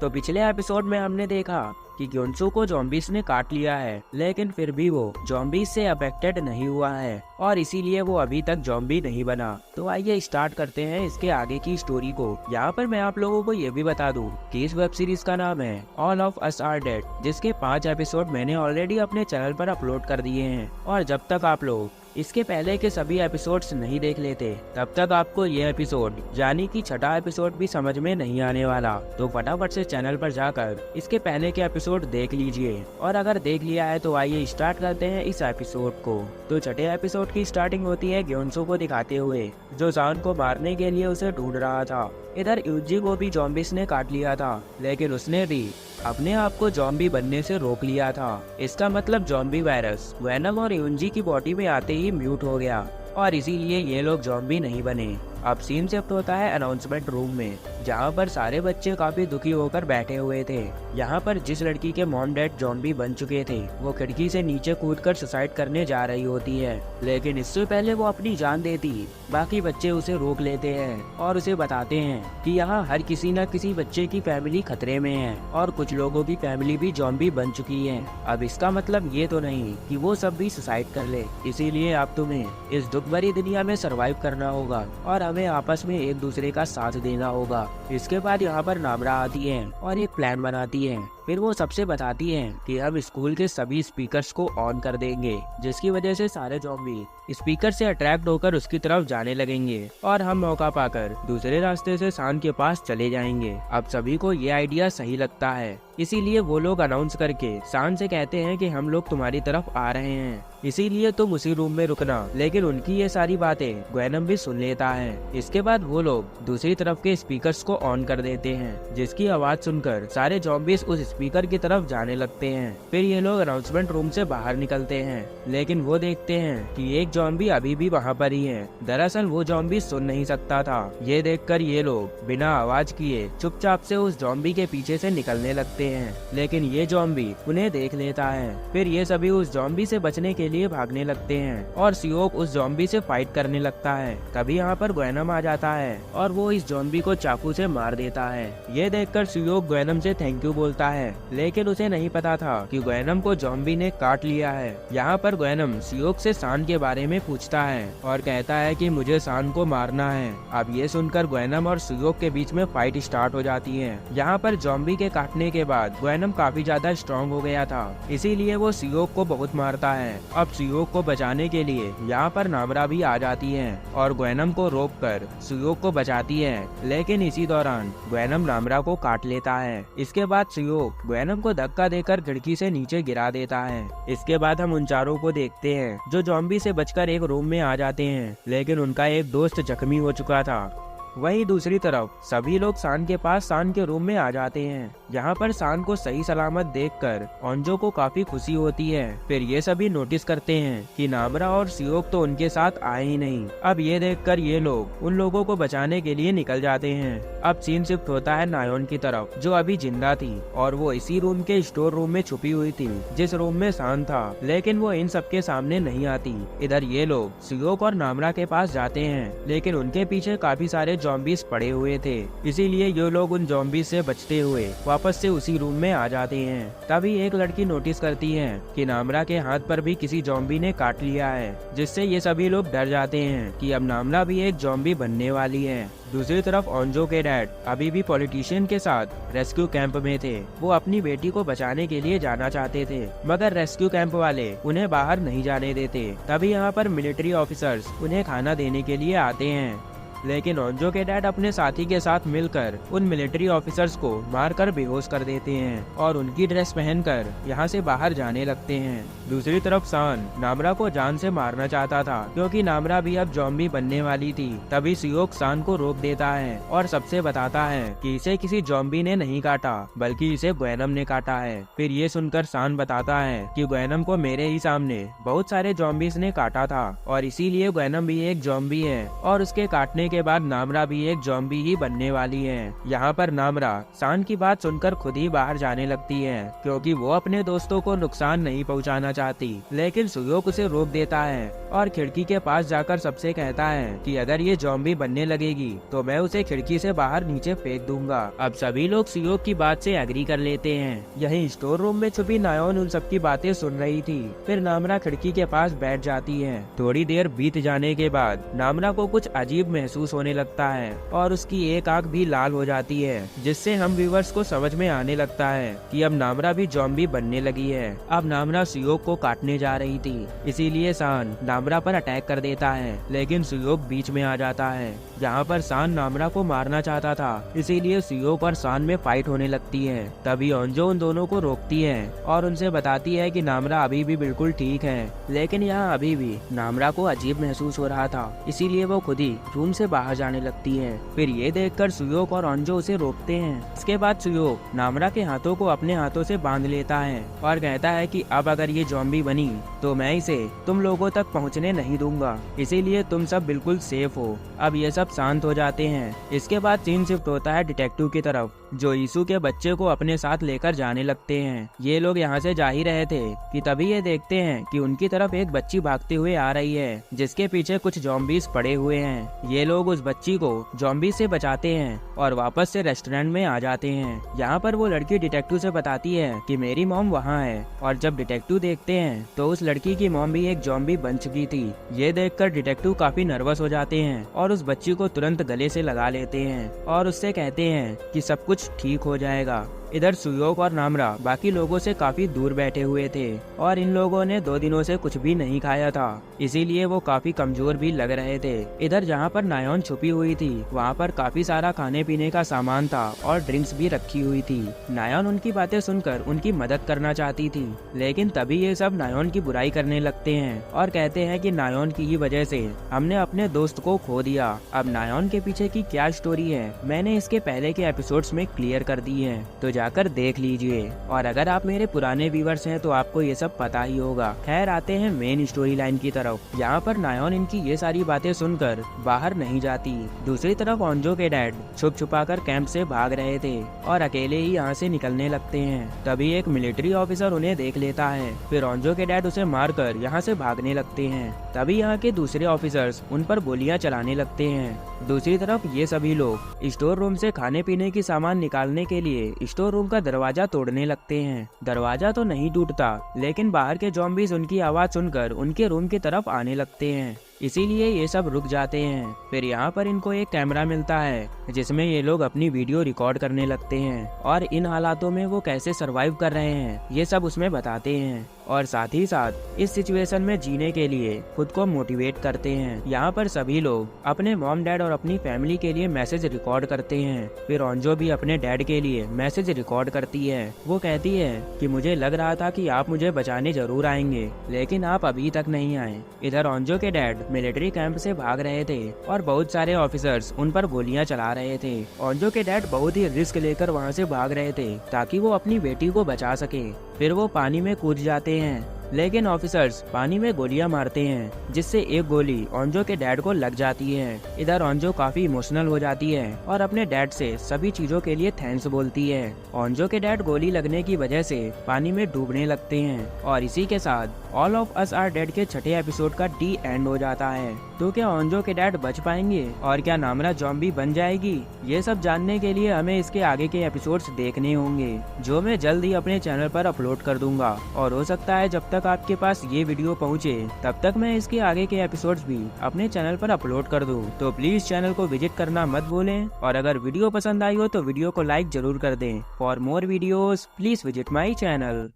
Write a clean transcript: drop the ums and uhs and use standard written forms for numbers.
तो पिछले एपिसोड में हमने देखा कि ग्योन्सू को ज़ॉम्बीज ने काट लिया है, लेकिन फिर भी वो ज़ॉम्बीज से अफेक्टेड नहीं हुआ है और इसीलिए वो अभी तक ज़ॉम्बी नहीं बना। तो आइए स्टार्ट करते हैं इसके आगे की स्टोरी को। यहाँ पर मैं आप लोगों को ये भी बता दूं कि इस वेब सीरीज का नाम है all of us are dead, जिसके 5 एपिसोड मैंने ऑलरेडी अपने चैनल पर अपलोड कर दिए हैं। और जब तक आप लोग इसके पहले के सभी एपिसोड्स नहीं देख लेते, तब तक आपको ये एपिसोड यानी कि छठा एपिसोड भी समझ में नहीं आने वाला। तो फटाफट से चैनल पर जाकर इसके पहले के एपिसोड देख लीजिए, और अगर देख लिया है तो आइए स्टार्ट करते हैं इस एपिसोड को। तो छठे एपिसोड की स्टार्टिंग होती है ग्योन्सू को दिखाते हुए, जो सान को मारने के लिए उसे ढूंढ रहा था। इधर यूजी को भी ज़ॉम्बीज ने काट लिया था, लेकिन उसने भी अपने आप को ज़ॉम्बी बनने से रोक लिया था। इसका मतलब ज़ॉम्बी वायरस वेनम और यूजी की बॉडी में आते ही म्यूट हो गया, और इसीलिए ये लोग ज़ॉम्बी नहीं बने। अब सीन शिफ्ट होता है अनाउंसमेंट रूम में, जहाँ पर सारे बच्चे काफी दुखी होकर बैठे हुए थे। यहाँ पर जिस लड़की के मॉम डैड ज़ॉम्बी बन चुके थे, वो खिड़की से नीचे कूदकर सुसाइड करने जा रही होती है, लेकिन इससे पहले वो अपनी जान देती। बाकी बच्चे उसे रोक लेते हैं और उसे बताते हैं कि यहाँ हर किसी न किसी बच्चे की फैमिली खतरे में है, और कुछ लोगों की फैमिली भी ज़ॉम्बी बन चुकी है। अब इसका मतलब ये तो नहीं कि वो सब भी सुसाइड कर ले, इसीलिए अब तुम्हें इस दुख भरी दुनिया में सरवाइव करना होगा और हमें आपस में एक दूसरे का साथ देना होगा। इसके बाद यहाँ पर नामरा आती है और एक प्लान बनाती है। फिर वो सबसे बताती है कि हम स्कूल के सभी स्पीकर्स को ऑन कर देंगे, जिसकी वजह से सारे ज़ॉम्बी स्पीकर से अट्रैक्ट होकर उसकी तरफ जाने लगेंगे, और हम मौका पाकर दूसरे रास्ते से सान के पास चले जाएंगे। अब सभी को ये आइडिया सही लगता है, इसीलिए वो लोग अनाउंस करके सान से कहते हैं कि हम लोग तुम्हारी तरफ आ रहे हैं, इसीलिए तुम उसी रूम में रुकना। लेकिन उनकी ये सारी बातें ग्वेनम भी सुन लेता है। इसके बाद वो लोग दूसरी तरफ के स्पीकर्स को ऑन कर देते हैं, जिसकी आवाज सुनकर सारे ज़ॉम्बीज उस स्पीकर की तरफ जाने लगते हैं। फिर ये लोग अनाउंसमेंट रूम से बाहर निकलते हैं, लेकिन वो देखते हैं कि एक ज़ॉम्बी अभी भी वहाँ पर ही है। दरअसल वो ज़ॉम्बी सुन नहीं सकता था। ये देखकर ये लोग बिना आवाज किए चुपचाप से उस ज़ॉम्बी के पीछे से निकलने लगते हैं, लेकिन ये ज़ॉम्बी उन्हें देख लेता है। फिर ये सभी उस ज़ॉम्बी से बचने के लिए भागने लगते हैं, और सियोक उस ज़ॉम्बी से फाइट करने लगता है। तभी यहाँ पर ग्वेनम आ जाता है और वो इस ज़ॉम्बी को चाकू से मार देता है। ये देखकर सियोक ग्वेनम से थैंक यू बोलता है, लेकिन उसे नहीं पता था कि ग्वेनम को ज़ॉम्बी ने काट लिया है। यहाँ पर ग्वेनम सियोक से सान के बारे में पूछता है और कहता है कि मुझे सान को मारना है। अब ये सुनकर ग्वेनम और सियोक के बीच में फाइट स्टार्ट हो जाती है। यहाँ पर ज़ॉम्बी के काटने के बाद ग्वेनम काफी ज्यादा स्ट्रॉन्ग हो गया था, इसीलिए वो सियोक को बहुत मारता है। अब सियोक को बचाने के लिए यहाँ पर नामरा भी आ जाती है और ग्वेनम को रोककर सियोक को बचाती है, लेकिन इसी दौरान ग्वेनम नामरा को काट लेता है। इसके बाद सियोक ग्वेनम को धक्का देकर खिड़की से नीचे गिरा देता है। इसके बाद हम उन चारों को देखते हैं जो ज़ॉम्बी से बचकर एक रूम में आ जाते हैं, लेकिन उनका एक दोस्त जख्मी हो चुका था। वहीं दूसरी तरफ सभी लोग सान के पास सान के रूम में आ जाते हैं। यहाँ पर सान को सही सलामत देखकर ओंजो को काफी खुशी होती है। फिर ये सभी नोटिस करते हैं कि नामरा और सियोक तो उनके साथ आए ही नहीं। अब ये देखकर ये लोग उन लोगों को बचाने के लिए निकल जाते हैं। अब सीन शिफ्ट होता है नायोन की तरफ, जो अभी जिंदा थी और वो इसी रूम के स्टोर रूम में छुपी हुई थी जिस रूम में सान था, लेकिन वो इन सबके सामने नहीं आती। इधर ये लोग सियोक और नामरा के पास जाते हैं, लेकिन उनके पीछे काफी सारे ज़ॉम्बीज पड़े हुए थे, इसीलिए ये लोग उन ज़ॉम्बीज से बचते हुए वापस से उसी रूम में आ जाते हैं। तभी एक लड़की नोटिस करती है कि नामरा के हाथ पर भी किसी ज़ॉम्बी ने काट लिया है, जिससे ये सभी लोग डर जाते हैं कि अब नामरा भी एक ज़ॉम्बी बनने वाली है। दूसरी तरफ ओंजो के डैड अभी भी पॉलिटिशियन के साथ रेस्क्यू कैंप में थे। वो अपनी बेटी को बचाने के लिए जाना चाहते थे, मगर रेस्क्यू कैंप वाले उन्हें बाहर नहीं जाने देते। तभी यहाँ पर मिलिट्री ऑफिसर्स उन्हें खाना देने के लिए आते हैं, लेकिन ओंजो के डैड अपने साथी के साथ मिलकर उन मिलिट्री ऑफिसर्स को मारकर बेहोश कर देते हैं और उनकी ड्रेस पहनकर यहाँ से बाहर जाने लगते हैं। दूसरी तरफ सान नामरा को जान से मारना चाहता था, क्योंकि नामरा भी अब ज़ॉम्बी बनने वाली थी। तभी सियोक सान को रोक देता है और सबसे बताता है कि इसे किसी ज़ॉम्बी ने नहीं काटा, बल्कि इसे ग्वेनम ने काटा है। फिर ये सुनकर सान बताता है कि ग्वेनम को मेरे ही सामने बहुत सारे ज़ॉम्बीज ने काटा था, और इसीलिए ग्वेनम भी एक ज़ॉम्बी है और उसके काटने के बाद नामरा भी एक ज़ॉम्बी ही बनने वाली है। यहाँ पर नामरा सान की बात सुनकर खुद ही बाहर जाने लगती है क्योंकि वो अपने दोस्तों को नुकसान नहीं पहुँचाना चाहती, लेकिन सुयोक उसे रोक देता है और खिड़की के पास जाकर सबसे कहता है कि अगर ये ज़ॉम्बी बनने लगेगी तो मैं उसे खिड़की से बाहर नीचे फेंक दूंगा। अब सभी लोग सुयोक की बात से एग्री कर लेते हैं। यहीं स्टोर रूम में छुपी नायोन उन सबकी बातें सुन रही थी। फिर नामरा खिड़की के पास बैठ जाती है। थोड़ी देर बीत जाने के बाद नामरा को कुछ अजीब महसूस होने लगता है और उसकी एक आंख भी लाल हो जाती है, जिससे हम व्यूवर्स को समझ में आने लगता है कि अब नामरा भी ज़ॉम्बी बनने लगी है। अब नामरा सुयोक को काटने जा रही थी, इसीलिए सान नामरा पर अटैक कर देता है, लेकिन सुयोक बीच में आ जाता है। यहाँ पर सान नामरा को मारना चाहता था, इसीलिए सुयोक और सान में फाइट होने लगती है। तभी ओंजो उन दोनों को रोकती है और उनसे बताती है कि नामरा अभी भी बिल्कुल ठीक है, लेकिन यहाँ अभी भी नामरा को अजीब महसूस हो रहा था, इसीलिए वो खुद ही रूम से बाहर जाने लगती है। फिर ये देखकर सुयोक और ओंजो उसे रोकते हैं। इसके बाद सुयोक नामरा के हाथों को अपने हाथों से बांध लेता है और कहता है कि अब अगर ये ज़ॉम्बी बनी तो मैं इसे तुम लोगों तक पहुँचने नहीं दूंगा, इसीलिए तुम सब बिल्कुल सेफ हो। अब ये सब शांत हो जाते हैं। इसके बाद सीन शिफ्ट होता है डिटेक्टिव की तरफ, जो यीशु के बच्चे को अपने साथ लेकर जाने लगते हैं। ये लोग यहाँ से जा ही रहे थे कि तभी ये देखते हैं कि उनकी तरफ एक बच्ची भागते हुए आ रही है, जिसके पीछे कुछ ज़ॉम्बीज पड़े हुए हैं। ये लोग उस बच्ची को ज़ॉम्बी से बचाते हैं और वापस से रेस्टोरेंट में आ जाते हैं। यहाँ पर वो लड़की डिटेक्टिव से बताती है कि मेरी मॉम वहाँ है, और जब डिटेक्टिव देखते हैं तो उस लड़की की मॉम भी एक ज़ॉम्बी बन चुकी थी। ये देखकर डिटेक्टिव काफी नर्वस हो जाते हैं और उस बच्ची को तुरंत गले से लगा लेते हैं और उससे कहते हैं कि सब कुछ ठीक हो जाएगा। इधर सुयोक और नामरा बाकी लोगों से काफी दूर बैठे हुए थे और इन लोगों ने 2 दिनों से कुछ भी नहीं खाया था, इसीलिए वो काफी कमजोर भी लग रहे थे। इधर जहाँ पर नायोन छुपी हुई थी वहाँ पर काफी सारा खाने पीने का सामान था और ड्रिंक्स भी रखी हुई थी। नायोन उनकी बातें सुनकर उनकी मदद करना चाहती थी, लेकिन तभी ये सब नायोन की बुराई करने लगते हैं और कहते हैं कि नायोन की ही वजह से हमने अपने दोस्त को खो दिया। अब नायोन के पीछे की क्या स्टोरी है मैंने इसके पहले के एपिसोड्स में क्लियर कर दी है, तो जाकर देख लीजिए। और अगर आप मेरे पुराने व्यूवर्स हैं तो आपको ये सब पता ही होगा। खैर आते हैं मेन स्टोरी लाइन की तरफ। यहाँ पर नायोन इनकी ये सारी बातें सुनकर बाहर नहीं जाती। दूसरी तरफ ओंजो के डैड छुप छुपा कर कैंप से भाग रहे थे और अकेले ही यहाँ से निकलने लगते हैं। तभी एक मिलिट्री ऑफिसर उन्हें देख लेता है। फिर ओंजो के डैड उसे मारकर यहाँ से भागने लगते हैं। तभी यहाँ के दूसरे ऑफिसर्स उन पर गोलियां चलाने लगते हैं। दूसरी तरफ ये सभी लोग स्टोर रूम से खाने पीने की सामान निकालने के लिए स्टोर रूम का दरवाजा तोड़ने लगते हैं। दरवाजा तो नहीं टूटता, लेकिन बाहर के ज़ॉम्बीज़ उनकी आवाज सुनकर उनके रूम की तरफ आने लगते हैं, इसीलिए ये सब रुक जाते हैं। फिर यहाँ पर इनको एक कैमरा मिलता है जिसमें ये लोग अपनी वीडियो रिकॉर्ड करने लगते हैं और इन हालातों में वो कैसे सरवाइव कर रहे हैं ये सब उसमें बताते हैं और साथ ही साथ इस सिचुएशन में जीने के लिए खुद को मोटिवेट करते हैं। यहाँ पर सभी लोग अपने मॉम डैड और अपनी फैमिली के लिए मैसेज रिकॉर्ड करते हैं। फिर ओंजो भी अपने डैड के लिए मैसेज रिकॉर्ड करती है। वो कहती है कि मुझे लग रहा था कि आप मुझे बचाने जरूर आएंगे, लेकिन आप अभी तक नहीं आए। इधर ओंजो के डैड मिलिट्री कैंप से भाग रहे थे और बहुत सारे ऑफिसर्स उन पर गोलियां चला रहे थे। ओंजो के डैड बहुत ही रिस्क लेकर वहां से भाग रहे थे ताकि वो अपनी बेटी को बचा सके। फिर वो पानी में कूद जाते हैं, लेकिन ऑफिसर्स पानी में गोलियां मारते हैं, जिससे एक गोली ओंजो के डैड को लग जाती है। इधर ओंजो काफी इमोशनल हो जाती है और अपने डैड से सभी चीजों के लिए थैंक्स बोलती है। ओंजो के डैड गोली लगने की वजह से पानी में डूबने लगते हैं और इसी के साथ all of us are dead के 6ठे एपिसोड का डी एंड हो जाता है। तो क्या ओंजो के डैड बच पाएंगे और क्या नामरा ज़ॉम्बी बन जाएगी? ये सब जानने के लिए हमें इसके आगे के एपिसोड्स देखने होंगे, जो मैं जल्द ही अपने चैनल पर अपलोड कर दूंगा। और हो सकता है जब तक आपके पास ये वीडियो पहुंचे तब तक मैं इसके आगे के एपिसोड्स भी अपने चैनल पर अपलोड कर दूं। तो प्लीज चैनल को विजिट करना मत भूलें और अगर वीडियो पसंद आई हो तो वीडियो को लाइक जरूर कर दें। For more videos please visit my channel.